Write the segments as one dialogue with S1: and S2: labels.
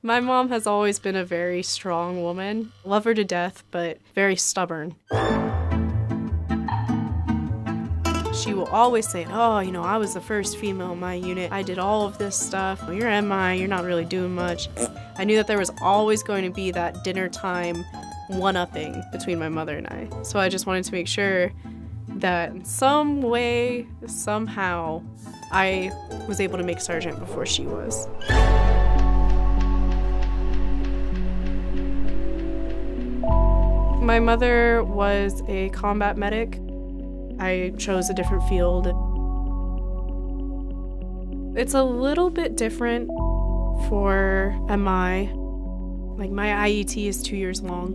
S1: My mom has always been a very strong woman. Love her to death, but very stubborn. She will always say, oh, you know, I was the first female in my unit. I did all of this stuff. Well, you're MI, you're not really doing much. I knew that there was always going to be that dinner time one-upping between my mother and I. So I just wanted to make sure that in some way, somehow, I was able to make sergeant before she was. My mother was a combat medic. I chose a different field. It's a little bit different for MI. Like, my IET is 2 years long.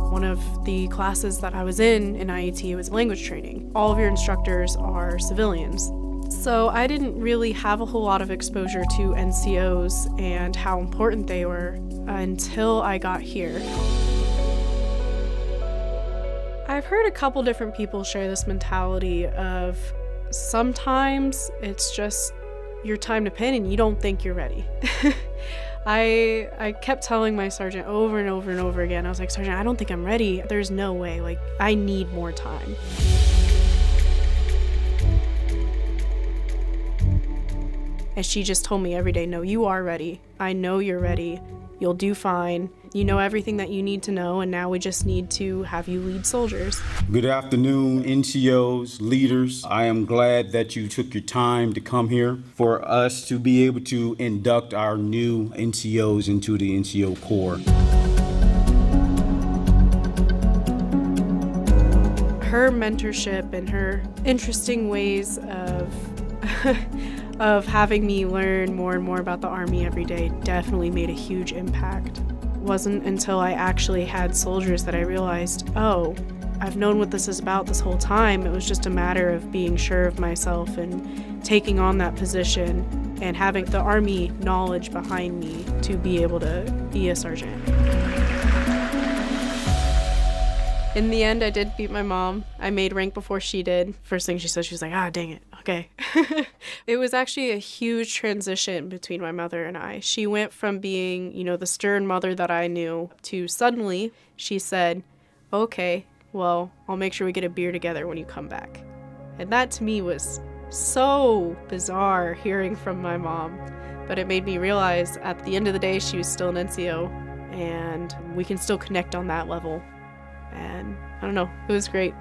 S1: One of the classes that I was in IET was language training. All of your instructors are civilians. So I didn't really have a whole lot of exposure to NCOs and how important they were until I got here. I've heard a couple different people share this mentality of sometimes it's just your time to pin and you don't think you're ready. I kept telling my sergeant over and over and over again, I was like, Sergeant, I don't think I'm ready. There's no way, like, I need more time. And she just told me every day, no, you are ready. I know you're ready. You'll do fine. You know everything that you need to know, and now we just need to have you lead soldiers.
S2: Good afternoon, NCOs, leaders. I am glad that you took your time to come here for us to be able to induct our new NCOs into the NCO Corps.
S1: Her mentorship and her interesting ways of having me learn more and more about the Army every day definitely made a huge impact. It wasn't until I actually had soldiers that I realized, oh, I've known what this is about this whole time. It was just a matter of being sure of myself and taking on that position and having the Army knowledge behind me to be able to be a sergeant. In the end, I did beat my mom. I made rank before she did. First thing she said, she was like, ah, dang it, okay. It was actually a huge transition between my mother and I. She went from being, you know, the stern mother that I knew to suddenly she said, okay, well, I'll make sure we get a beer together when you come back. And that to me was so bizarre hearing from my mom. But it made me realize at the end of the day, she was still an NCO and we can still connect on that level. And I don't know, it was great.